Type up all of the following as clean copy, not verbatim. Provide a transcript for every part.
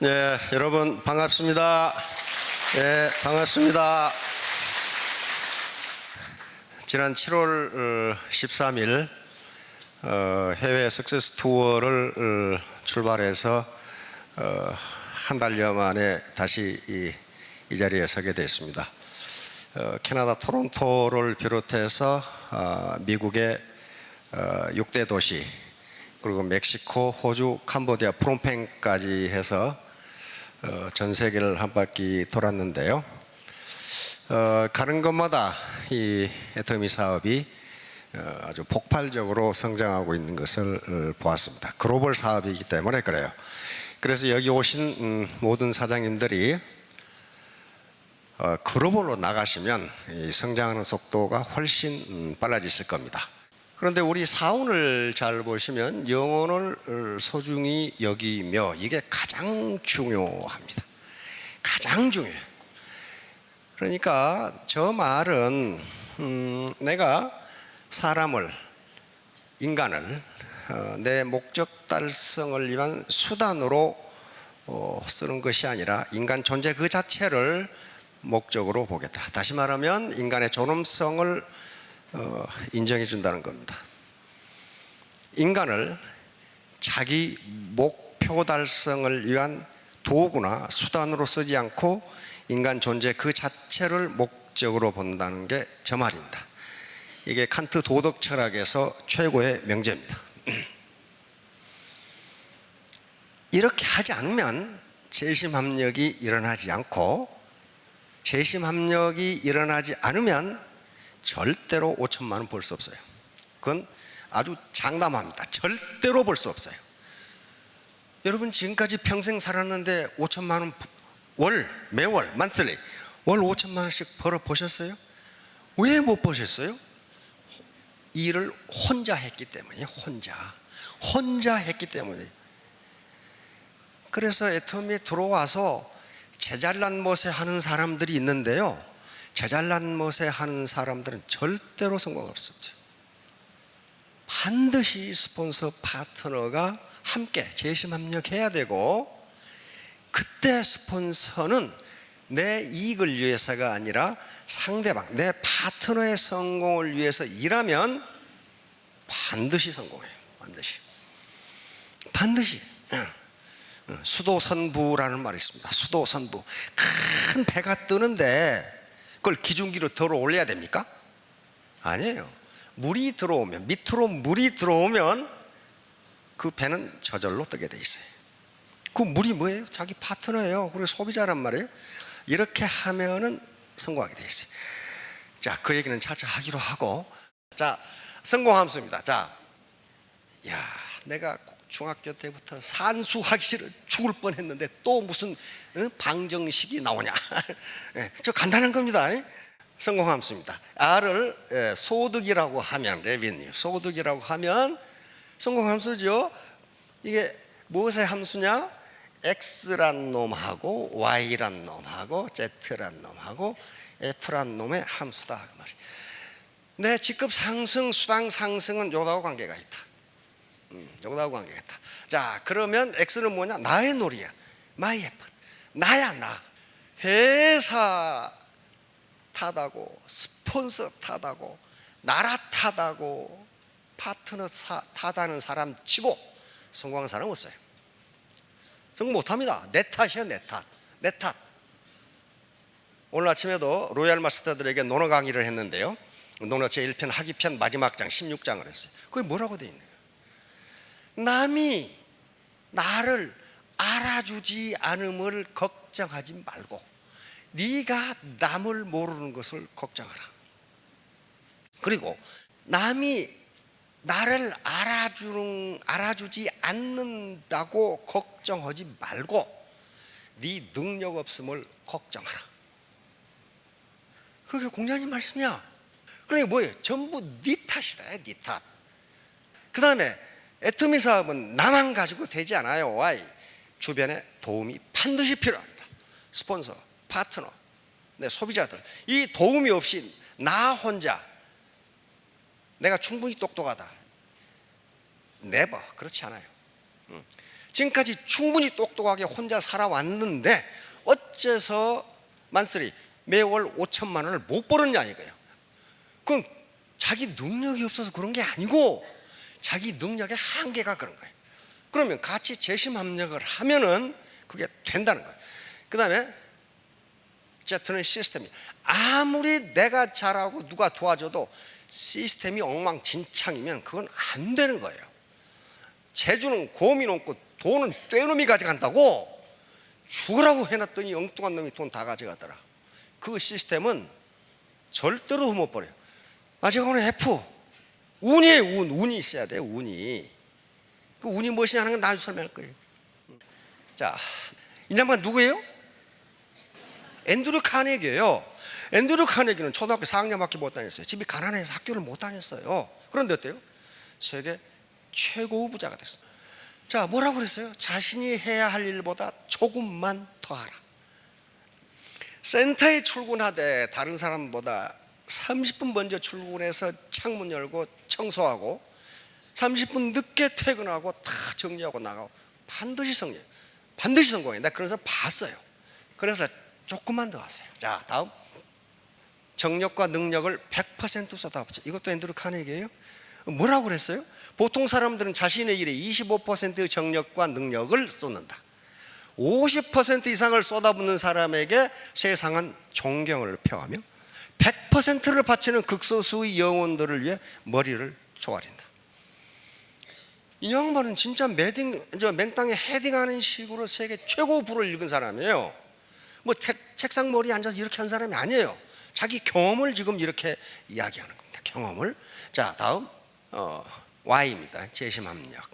네, 여러분 반갑습니다. 네, 반갑습니다. 지난 7월 13일 해외 석세스 투어를 출발해서 한 달여 만에 다시 이 자리에 서게 됐습니다. 캐나다 토론토를 비롯해서 미국의 6대 도시, 그리고 멕시코, 호주, 캄보디아, 프놈펜까지 해서 전 세계를 한 바퀴 돌았는데요. 가는 곳마다 이 애터미 사업이 아주 폭발적으로 성장하고 있는 것을 보았습니다. 글로벌 사업이기 때문에 그래요. 그래서 여기 오신 모든 사장님들이 글로벌로 나가시면 이 성장하는 속도가 훨씬 빨라지실 겁니다. 그런데 우리 사운을 잘 보시면 영혼을 소중히 여기며, 이게 가장 중요합니다. 가장 중요해요. 그러니까 저 말은 내가 사람을, 인간을 내 목적 달성을 위한 수단으로 쓰는 것이 아니라 인간 존재 그 자체를 목적으로 보겠다. 다시 말하면 인간의 존엄성을 인정해 준다는 겁니다. 인간을 자기 목표 달성을 위한 도구나 수단으로 쓰지 않고 인간 존재 그 자체를 목적으로 본다는 게 저 말입니다. 이게 칸트 도덕 철학에서 최고의 명제입니다. 이렇게 하지 않으면 재심합력이 일어나지 않고, 재심합력이 일어나지 않으면 절대로 5천만 원 벌 수 없어요. 그건 아주 장담합니다. 절대로 벌 수 없어요. 여러분 지금까지 평생 살았는데 5천만 원 매월 만슬리 월 5천만 원씩 벌어 보셨어요? 왜 못 보셨어요? 일을 혼자 했기 때문에, 혼자 했기 때문에. 그래서 애터미에 들어와서 제잘난 못에 하는 사람들이 있는데요, 제잘난 못에 하는 사람들은 절대로 성공할 수 없죠. 반드시 스폰서 파트너가 함께 재심합력해야 되고, 그때 스폰서는 내 이익을 위해서가 아니라 상대방, 내 파트너의 성공을 위해서 일하면 반드시 성공해요. 반드시. 수도선부라는 말이 있습니다. 수도선부. 큰 배가 뜨는데 그걸 기중기로 들어 올려야 됩니까? 아니에요. 물이 들어오면, 밑으로 물이 들어오면 그 배는 저절로 뜨게 돼 있어요. 그 물이 뭐예요? 자기 파트너예요. 그리고 소비자란 말이에요. 이렇게 하면은 성공하게 돼 있어요. 자, 그 얘기는 차차 하기로 하고, 자, 성공함수입니다. 자, 내가 중학교 때부터 산수하기 싫어 죽을 뻔했는데 또 무슨 방정식이 나오냐? 저 간단한 겁니다. 성공함수입니다. R을 소득이라고 하면, 레비뉴, 소득이라고 하면 성공함수죠. 이게 무엇의 함수냐? X란 놈하고 Y란 놈하고 Z란 놈하고 F란 놈의 함수다 그 말이에요. 내 직급 상승, 수당 상승은 요거하고 관계가 있다. 요거하고 관계가 있다. 자, 그러면 X는 뭐냐? 나의 놀이야. My effort. 나야, 나. 회사 탓하고, 스폰서 탓하고, 나라 탓하고, 파트너 탓하는 사람 치고 성공한 사람 없어요. 성공 못합니다. 내 탓이야, 내 탓. 오늘 아침에도 로얄 마스터들에게 논어 강의를 했는데요, 논어 제1편 하기편 마지막 장 16장을 했어요. 그게 뭐라고 되어 있는 거예요? 남이 나를 알아주지 않음을 걱정하지 말고 네가 남을 모르는 것을 걱정하라. 그리고 남이 나를 알아주지 않는다고 걱정하지 말고 네 능력 없음을 걱정하라. 그게 공자님 말씀이야. 그러니까 뭐예요? 전부 네 탓이다. 네 탓. 그 다음에 애터미 사업은 나만 가지고 되지 않아요. Why? 주변에 도움이 반드시 필요합니다. 스폰서, 파트너, 내 소비자들. 이 도움이 없이 나 혼자 내가 충분히 똑똑하다, never. 그렇지 않아요. 지금까지 충분히 똑똑하게 혼자 살아왔는데 어째서 만쓰리 매월 5천만 원을 못 벌었냐 이거예요. 그건 자기 능력이 없어서 그런 게 아니고 자기 능력의 한계가 그런 거예요. 그러면 같이 재심합력을 하면은 그게 된다는 거예요. 그 다음에 Z는 시스템이 아무리 내가 잘하고 누가 도와줘도 시스템이 엉망진창이면 그건 안 되는 거예요. 재주는 곰이 넘고 돈은 떼놈이 가져간다고 죽으라고 해놨더니 엉뚱한 놈이 돈 다 가져가더라. 그 시스템은 절대로 못 버려요. 마지막으로 F, 운이에요. 운이 있어야 돼요. 운이. 그 운이 무엇이냐는 건 나중에 설명할 거예요. 자, 이 양반 누구예요? 앤드류 카네기예요. 앤드류 카네기는 초등학교 4학년밖에 못 다녔어요. 집이 가난해서 학교를 못 다녔어요. 그런데 어때요? 세계 최고 부자가 됐어요. 자, 뭐라고 그랬어요? 자신이 해야 할 일보다 조금만 더 하라. 센터에 출근하되 다른 사람보다 30분 먼저 출근해서 창문 열고 청소하고 30분 늦게 퇴근하고 다 정리하고 나가고 반드시 성공해. 나 그런 사람 봤어요. 그래서 조금만 더 하세요. 자, 다음 정력과 능력을 100% 쏟아붓자. 이것도 앤드류 카네기예요. 뭐라고 그랬어요? 보통 사람들은 자신의 일에 25%의 정력과 능력을 쏟는다. 50% 이상을 쏟아붓는 사람에게 세상은 존경을 표하며 100%를 바치는 극소수의 영혼들을 위해 머리를 조아린다. 이 양반은 진짜 맨땅에 헤딩하는 식으로 세계 최고 부를 읽은 사람이에요. 뭐 책상 머리에 앉아서 이렇게 한 사람이 아니에요. 자기 경험을 지금 이렇게 이야기하는 겁니다. 경험을. 자, 다음 Y입니다. 재심합력.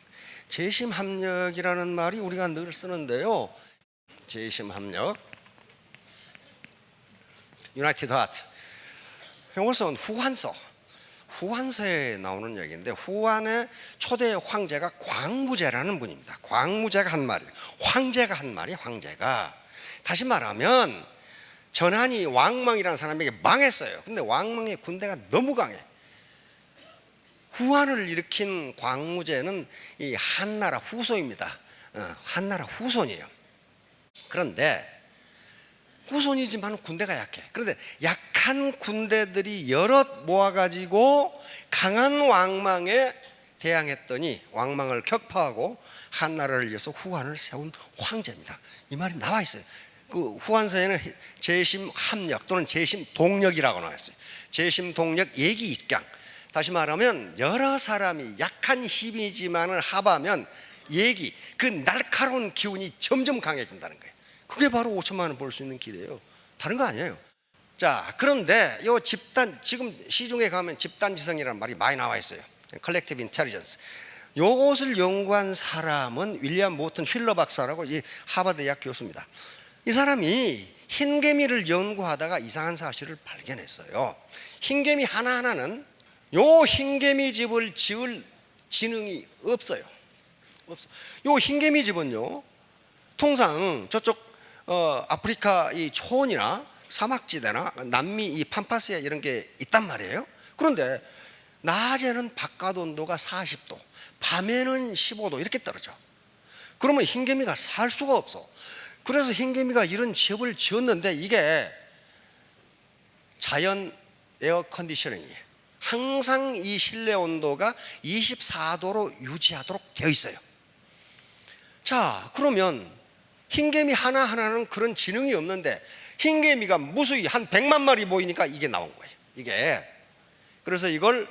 재심합력이라는 말이 우리가 늘 쓰는데요. 재심합력. 유나이티드 하트. 이것은 후한서에 나오는 얘기인데 후한의 초대 황제가 광무제라는 분입니다. 광무제가 한 말이에요. 황제가 한 말이 황제가. 다시 말하면 전한이 왕망이라는 사람에게 망했어요. 근데 왕망의 군대가 너무 강해. 후한을 일으킨 광무제는 이 한나라 후손입니다. 한나라 후손이에요. 그런데 후손이지만 군대가 약해. 그런데 약한 군대들이 여럿 모아가지고 강한 왕망에 대항했더니 왕망을 격파하고 한나라를 위해서 후한을 세운 황제입니다. 이 말이 나와 있어요. 그 후한서에는 재심합력 또는 재심동력이라고 나와 있어요. 재심동력 예기입강. 다시 말하면 여러 사람이 약한 힘이지만을 합하면 그 날카로운 기운이 점점 강해진다는 거예요. 그게 바로 5천만 원 벌 수 있는 길이에요. 다른 거 아니에요. 자, 그런데 요 집단, 지금 시중에 가면 집단지성이라는 말이 많이 나와 있어요. Collective Intelligence. 요것을 연구한 사람은 윌리엄 모튼 휠러 박사라고 이 하버드 대학 교수입니다. 이 사람이 흰개미를 연구하다가 이상한 사실을 발견했어요. 흰개미 하나하나는 요 흰개미 집을 지을 지능이 없어요. 요 흰개미 집은요, 통상 저쪽 아프리카 이 초원이나 사막지대나 남미 이 팜파스에 이런 게 있단 말이에요. 그런데 낮에는 바깥 온도가 40도, 밤에는 15도 이렇게 떨어져. 그러면 흰개미가 살 수가 없어. 그래서 흰개미가 이런 집을 지었는데 이게 자연 에어 컨디셔닝이에요. 항상 이 실내 온도가 24도로 유지하도록 되어 있어요. 자, 그러면 흰개미 하나하나는 그런 지능이 없는데 흰개미가 무수히 한 100만 마리 모이니까 이게 나온 거예요. 이게. 그래서 이걸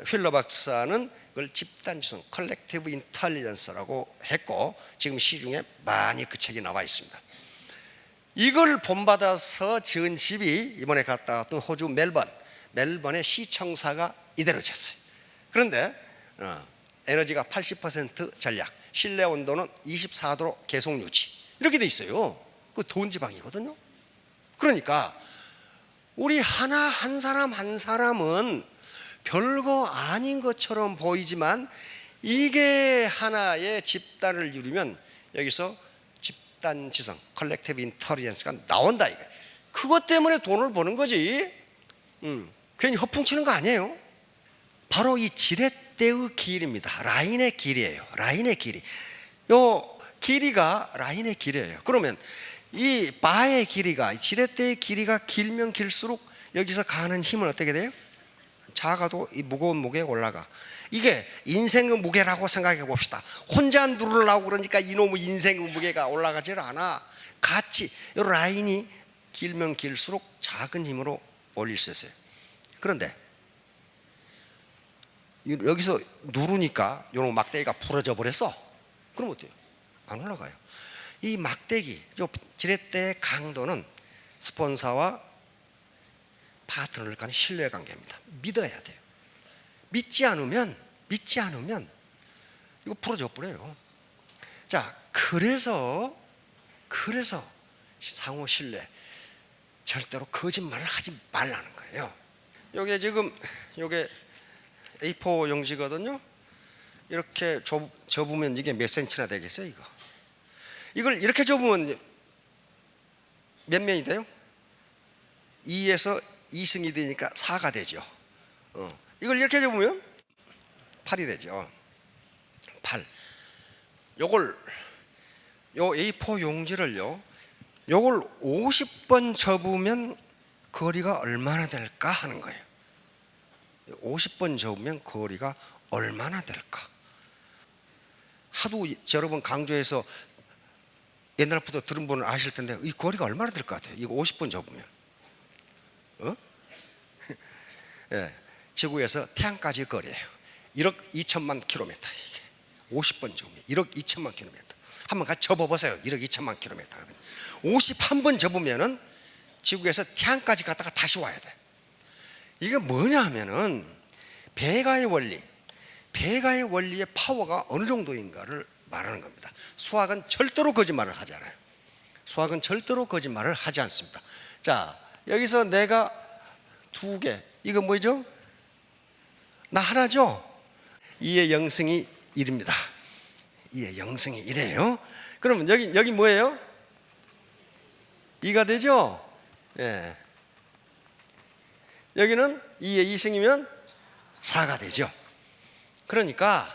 휠러 박사는 그걸 집단지성 컬렉티브 인텔리전스라고 했고 지금 시중에 많이 그 책이 나와 있습니다. 이걸 본받아서 지은 집이 이번에 갔다 왔던 호주 멜번의 시청사가 이대로 졌어요. 그런데 에너지가 80% 전략, 실내 온도는 24도로 계속 유지 이렇게 돼 있어요. 그 더운 지방이거든요. 그러니까 우리 한 사람 한 사람은 별거 아닌 것처럼 보이지만 이게 하나의 집단을 이루면 여기서 집단지성 컬렉티브 인텔리전스가 나온다 이거예요. 그것 때문에 돈을 버는 거지 괜히 허풍치는 거 아니에요. 바로 이 지렛대의 길입니다. 라인의 길이에요. 라인의 길이. 요 길이가 라인의 길이에요. 그러면 이 바의 길이가, 지렛대의 길이가 길면 길수록 여기서 가는 힘은 어떻게 돼요? 작아도 이 무거운 무게에 올라가. 이게 인생의 무게라고 생각해 봅시다. 혼자 누르려고 그러니까 이놈의 인생의 무게가 올라가질 않아. 같이 이 라인이 길면 길수록 작은 힘으로 올릴 수 있어요. 그런데 여기서 누르니까 이놈의 막대기가 부러져 버렸어. 그럼 어때요? 안 올라가요. 이 막대기, 지렛대의 강도는 스폰서와 파트너를 간의 신뢰 관계입니다. 믿어야 돼요. 믿지 않으면 이거 부러져 버려요. 자, 그래서 상호 신뢰, 절대로 거짓말을 하지 말라는 거예요. 요게 지금 요게 A4 용지거든요. 이렇게 접으면 이게 몇 센치나 되겠어요, 이거? 이걸 이렇게 접으면 몇 면이 돼요? 2에서 2승이 되니까 4가 되죠. 이걸 이렇게 접으면 8이 되죠. 8. 요걸 요 A4 용지를요, 요걸 50번 접으면 거리가 얼마나 될까 하는 거예요. 50번 접으면 거리가 얼마나 될까? 하도 여러 번 강조해서 옛날부터 들은 분은 아실 텐데 이 거리가 얼마나 될 것 같아요? 이거 50번 접으면 예, 지구에서 태양까지 거리예요. 1억 2천만 킬로미터. 이게 50번 접으면 1억 2천만 킬로미터. 한번 같이 접어보세요. 1억 2천만 킬로미터. 51번 접으면은 지구에서 태양까지 갔다가 다시 와야 돼. 이게 뭐냐 하면은 배가의 원리의 파워가 어느 정도인가를 말하는 겁니다. 수학은 절대로 거짓말을 하지 않아요. 수학은 절대로 거짓말을 하지 않습니다. 자, 여기서 내가 2개, 이거 뭐죠? 나 하나죠? 2의 영승이 1입니다. 2의 영승이 1이에요. 그러면 여기 뭐예요? 2가 되죠? 예. 여기는 2의 2승이면 4가 되죠. 그러니까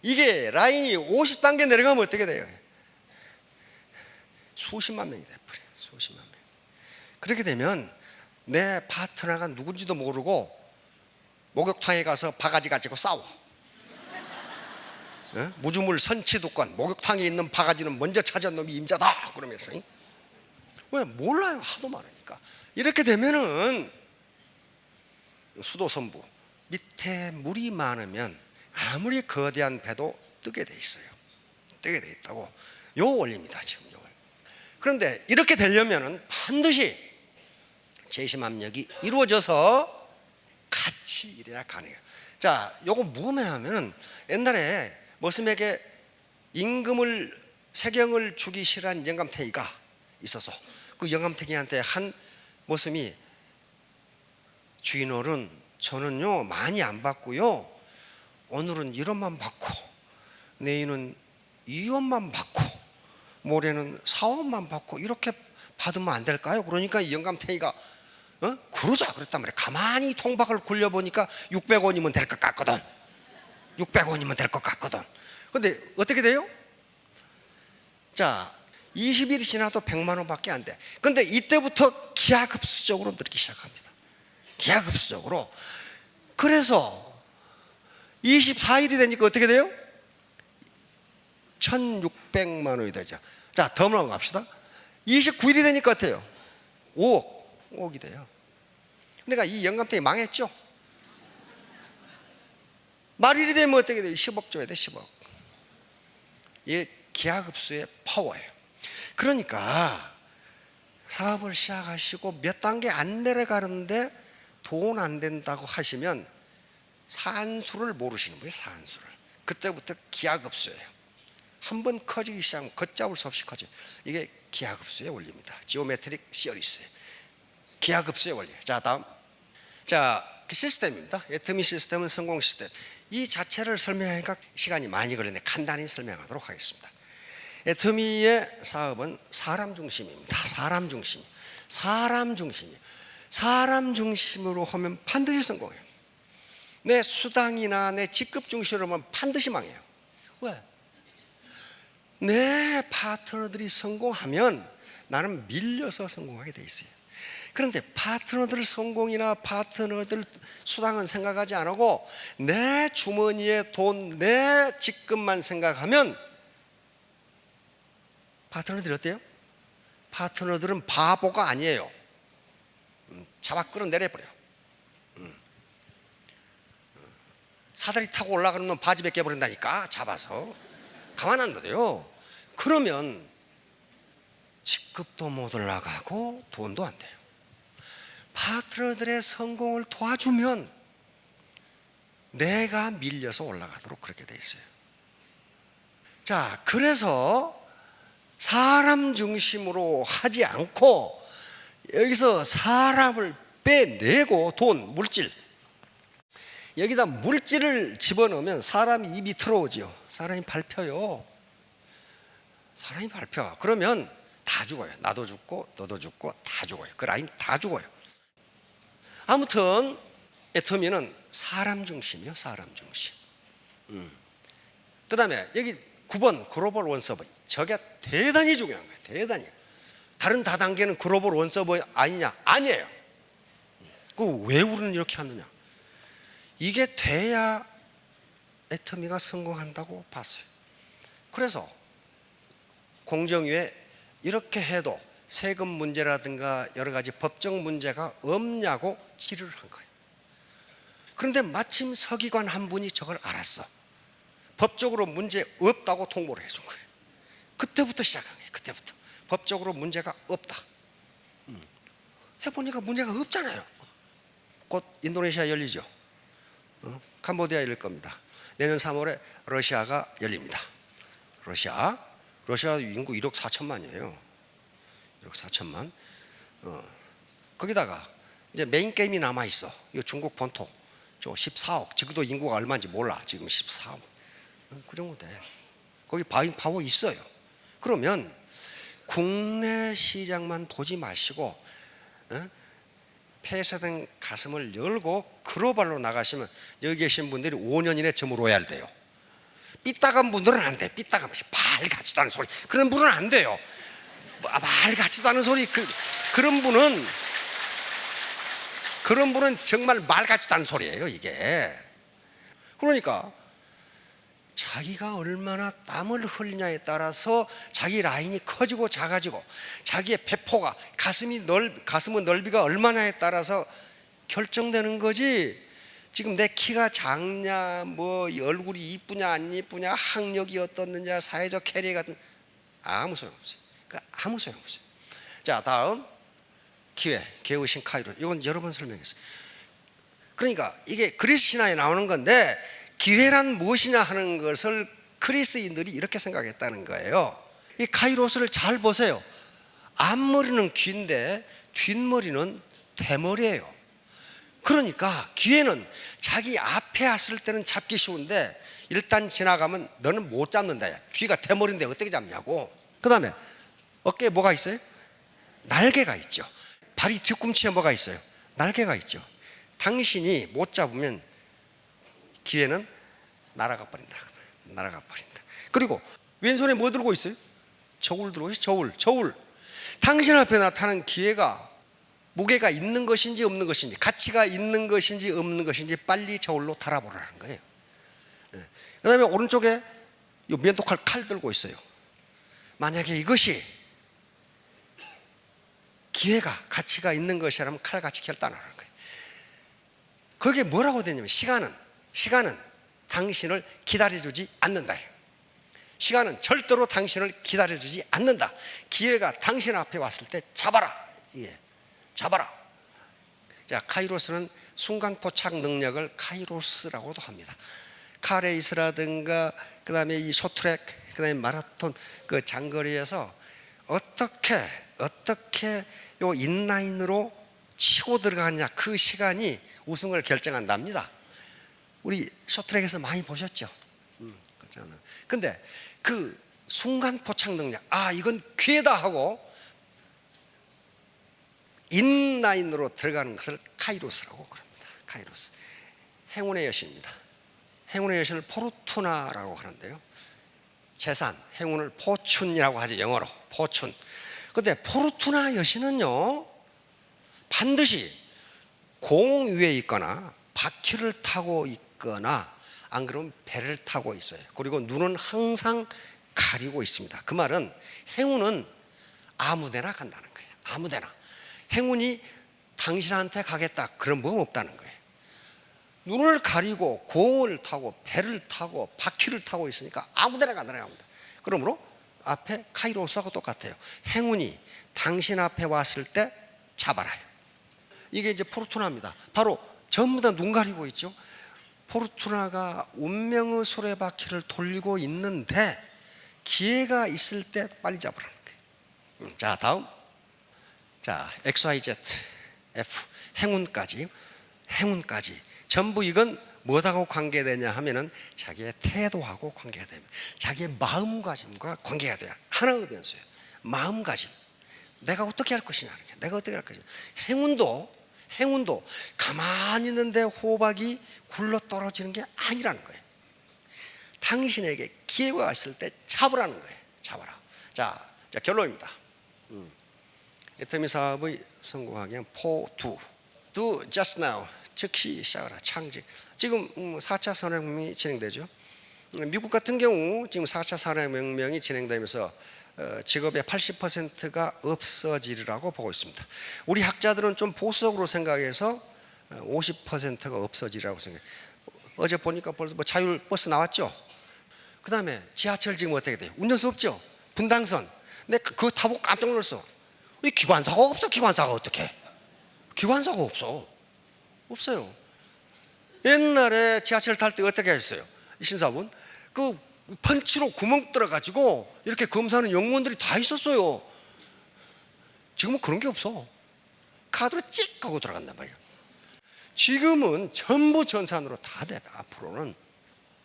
이게 라인이 50단계 내려가면 어떻게 돼요? 수십만 명이 돼버려요. 수십만 명. 그렇게 되면 내 파트너가 누군지도 모르고 목욕탕에 가서 바가지 가지고 싸워. 무주물 선치두건, 목욕탕에 있는 바가지는 먼저 찾은 놈이 임자다 그러면서. 왜? 몰라요. 하도 많으니까. 이렇게 되면은 수도선부 밑에 물이 많으면 아무리 거대한 배도 뜨게 돼 있어요. 뜨게 돼 있다고. 요 원리입니다. 지금 요걸. 그런데 이렇게 되려면은 반드시 제심압력이 이루어져서 같이 일해야 가능해요. 자, 요거 뭐냐면은 옛날에 머슴에게 임금을 세경을 주기 싫어한 영감탱이가 있어서 그 영감탱이한테 한 머슴이 주인어른, 저는요 많이 안 받고요, 오늘은 1원만 받고 내일은 2원만 받고 모레는 4원만 받고 이렇게 받으면 안 될까요? 그러니까 이 영감탱이가 그러자 그랬단 말이에요. 가만히 통박을 굴려보니까 600원이면 될 것 같거든. 600원이면 될 것 같거든. 근데 어떻게 돼요? 자, 20일이 지나도 100만 원밖에 안 돼. 근데 이때부터 기하급수적으로 늘기 시작합니다. 기하급수적으로. 그래서 24일이 되니까 어떻게 돼요? 1600만 원이 되죠. 자, 더 넘어갑시다. 29일이 되니까 어때요? 5억이 돼요. 그러니까 이 영감탱이 망했죠. 말일이 되면 어떻게 돼요? 10억 줘야 돼. 10억. 이게 기하급수의 파워예요. 그러니까 사업을 시작하시고 몇 단계 안 내려가는데 돈 안 된다고 하시면 산수를 모르시는 거예요. 산수를. 그때부터 기하급수예요. 한번 커지기 시작하면 걷잡을 수 없이 커져요. 이게 기하급수의 원리입니다. 지오메트릭 시어리스예요. 기하급수의 원리. 자, 다음. 자, 그 시스템입니다. 애터미 시스템은 성공 시스템. 이 자체를 설명하니까 시간이 많이 걸리는데 간단히 설명하도록 하겠습니다. 애터미의 사업은 사람 중심입니다. 사람 중심. 사람 중심으로 하면 반드시 성공해요. 내 수당이나 내 직급 중심으로 하면 반드시 망해요. 왜? 내 파트너들이 성공하면 나는 밀려서 성공하게 돼 있어요. 그런데 파트너들 성공이나 파트너들 수당은 생각하지 않고 내 주머니에 돈, 내 직급만 생각하면 파트너들이 어때요? 파트너들은 바보가 아니에요. 잡아 끌어내려버려요. 사다리 타고 올라가는 놈 바지 벗겨버린다니까, 잡아서. 가만 안 둬요. 그러면 직급도 못 올라가고 돈도 안 돼요. 파트너들의 성공을 도와주면 내가 밀려서 올라가도록 그렇게 돼 있어요. 자, 그래서 사람 중심으로 하지 않고 여기서 사람을 빼내고 돈, 물질, 여기다 물질을 집어넣으면 사람이 입이 틀어오죠. 사람이 밟혀요. 사람이 밟혀. 그러면 다 죽어요. 나도 죽고 너도 죽고 다 죽어요. 그 라인 다 죽어요. 아무튼 애터미는 사람 중심이요. 사람 중심. 그 다음에 여기 9번 글로벌 원서버, 저게 대단히 중요한 거예요. 대단히. 다른 다단계는 글로벌 원서버 아니냐? 아니에요. 그 왜 우리는 이렇게 하느냐? 이게 돼야 애터미가 성공한다고 봤어요. 그래서 공정위에 이렇게 해도 세금 문제라든가 여러 가지 법적 문제가 없냐고 질의를 한 거예요. 그런데 마침 서기관 한 분이 저걸 알았어. 법적으로 문제 없다고 통보를 해준 거예요. 그때부터 시작한 거예요. 그때부터 법적으로 문제가 없다. 해보니까 문제가 없잖아요. 곧 인도네시아 열리죠. 캄보디아 열릴 겁니다. 내년 3월에 러시아가 열립니다. 러시아 인구 1억 4천만이에요. 1억 4천만. 거기다가 이제 메인 게임이 남아 있어. 이 중국 본토, 저 14억. 지금도 인구가 얼마인지 몰라. 지금 14억. 그 정도 돼. 거기 바잉 파워 있어요. 그러면 국내 시장만 보지 마시고 폐쇄된 가슴을 열고 글로벌로 나가시면 여기 계신 분들이 5년 이내 점을 로얄 돼요. 삐딱한 분들은 안 돼. 삐딱한 말 같지도 않은 소리. 그런 분은 안 돼요. 말 같지도 않은 소리. 그런 분은 정말 말 같지도 않은 소리예요, 이게. 그러니까 자기가 얼마나 땀을 흘리냐에 따라서 자기 라인이 커지고 작아지고 자기의 배포가 가슴의 넓이가 얼마냐에 따라서 결정되는 거지. 지금 내 키가 작냐, 뭐 얼굴이 이쁘냐 안 이쁘냐, 학력이 어떻느냐, 사회적 캐리어 같은 아무 소용없어요. 그러니까 아무 소용없어요. 자, 다음 기회의신 카이로. 이건 여러 번 설명했어요. 그러니까 이게 그리스 신화에 나오는 건데 기회란 무엇이냐 하는 것을 그리스인들이 이렇게 생각했다는 거예요. 이 카이로스를 잘 보세요. 앞머리는 귀인데 뒷머리는 대머리예요. 그러니까 기회는 자기 앞에 왔을 때는 잡기 쉬운데 일단 지나가면 너는 못 잡는다. 뒤가 대머리인데 어떻게 잡냐고. 그 다음에 어깨에 뭐가 있어요? 날개가 있죠. 발이 뒤꿈치에 뭐가 있어요? 날개가 있죠. 당신이 못 잡으면 기회는 날아가 버린다. 날아가 버린다. 그리고 왼손에 뭐 들고 있어요? 저울 들고 있어요. 저울. 당신 앞에 나타난 기회가 무게가 있는 것인지 없는 것인지, 가치가 있는 것인지 없는 것인지 빨리 저울로 달아보라는 거예요. 그 다음에 오른쪽에 이 면도칼 칼 들고 있어요. 만약에 이것이 기회가 가치가 있는 것이라면 칼같이 결단하는 거예요. 그게 뭐라고 되냐면 시간은 당신을 기다려주지 않는다. 시간은 절대로 당신을 기다려주지 않는다. 기회가 당신 앞에 왔을 때 잡아라. 잡아라. 자, 카이로스는 순간 포착 능력을 카이로스라고도 합니다. 카레이스라든가 그 다음에 이 쇼트트랙, 그 다음에 마라톤 그 장거리에서 어떻게 요 인라인으로 치고 들어가느냐, 그 시간이 우승을 결정한답니다. 우리 쇼트트랙에서 많이 보셨죠? 근데 그 순간 포착 능력, 이건 기회다 하고 인라인으로 들어가는 것을 카이로스라고 그럽니다. 카이로스. 행운의 여신입니다. 행운의 여신을 포르투나라고 하는데요. 재산, 행운을 포춘이라고 하죠. 영어로 포춘. 근데 포르투나 여신은요, 반드시 공 위에 있거나 바퀴를 타고 있거나 안 그러면 배를 타고 있어요. 그리고 눈은 항상 가리고 있습니다. 그 말은 행운은 아무데나 간다는 거예요. 아무데나. 행운이 당신한테 가겠다 그런 법 없다는 거예요. 눈을 가리고 공을 타고 배를 타고 바퀴를 타고 있으니까 아무데나 간다는 겁니다. 그러므로 앞에 카이로스하고 똑같아요. 행운이 당신 앞에 왔을 때 잡아라요. 이게 이제 포르투나입니다. 바로 전부 다 눈 가리고 있죠. 포르투나가 운명의 수레바퀴를 돌리고 있는데 기회가 있을 때 빨리 잡으라는 거예요. 자, 다음. 자, XYZ F 행운까지 전부 이건 뭐하고 관계되냐 하면은 자기의 태도하고 관계가 됩니다. 자기의 마음가짐과 관계가 돼요. 하나의 변수예요. 마음가짐. 내가 어떻게 할 것이냐. 내가 어떻게 할 것이냐. 행운도 가만히 있는데 호박이 굴러 떨어지는 게 아니라는 거예요. 당신에게 기회가 왔을 때 잡으라는 거예요. 잡아라. 자 결론입니다. 애터미 사업의 성공하기 위한 do just now. 즉시 시작하라. 창직. 지금 4차 산업혁명이 진행되죠. 미국 같은 경우 지금 4차 산업혁명이 진행되면서 직업의 80%가 없어지리라고 보고 있습니다. 우리 학자들은 좀 보수적으로 생각해서 50%가 없어지리라고 생각해요. 어제 보니까 벌써 뭐 자율 버스 나왔죠. 그 다음에 지하철 지금 어떻게 돼요? 운전수 없죠. 분당선. 근데 그거 타보고 깜짝 놀랐어. 이 기관사가 없어. 기관사가 어떻게? 기관사가 없어요. 옛날에 지하철 탈 때 어떻게 하셨어요? 신사분 그 펀치로 구멍 뚫어가지고 이렇게 검사하는 영문들이 다 있었어요. 지금은 그런 게 없어. 카드로 찍 하고 들어간단 말이에요. 지금은 전부 전산으로 다 돼. 앞으로는.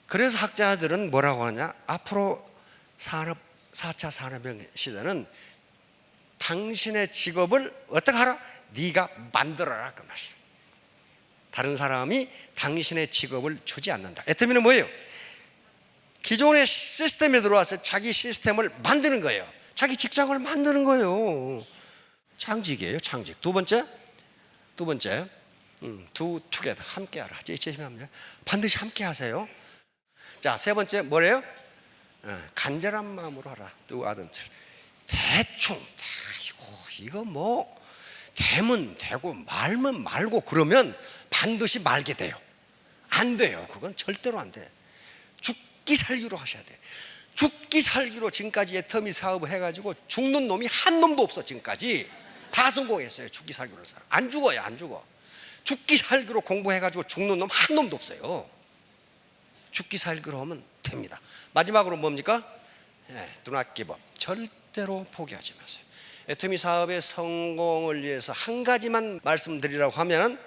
그래서 학자들은 뭐라고 하냐, 앞으로 4차 산업혁명 시대는 당신의 직업을 어떻게 하라? 네가 만들어라 그 말이에요. 다른 사람이 당신의 직업을 주지 않는다. 애터미는 뭐예요? 기존의 시스템에 들어와서 자기 시스템을 만드는 거예요. 자기 직장을 만드는 거예요. 창직이에요. 창직. 두 번째 do together. 함께 하라. 반드시 함께 하세요. 자, 세 번째 뭐래요? 간절한 마음으로 하라. do ardently. 대충 이거 뭐 되면 되고 말면 말고 그러면 반드시 말게 돼요. 안 돼요. 그건 절대로 안 돼. 죽기 살기로 하셔야 돼. 죽기 살기로 지금까지 애터미 사업을 해가지고 죽는 놈이 한 놈도 없어. 지금까지 다 성공했어요. 죽기 살기로 사람. 안 죽어요. 안 죽어. 죽기 살기로 공부해가지고 죽는 놈 한 놈도 없어요. 죽기 살기로 하면 됩니다. 마지막으로 뭡니까? do not give up. 절대로 포기하지 마세요. 애터미 사업의 성공을 위해서 한 가지만 말씀드리라고 하면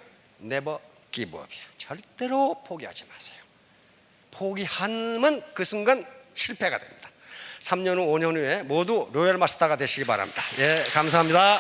never give up이야. 절대로 포기하지 마세요. 포기하면 그 순간 실패가 됩니다. 3년 후 5년 후에 모두 로열 마스터가 되시기 바랍니다. 예, 감사합니다.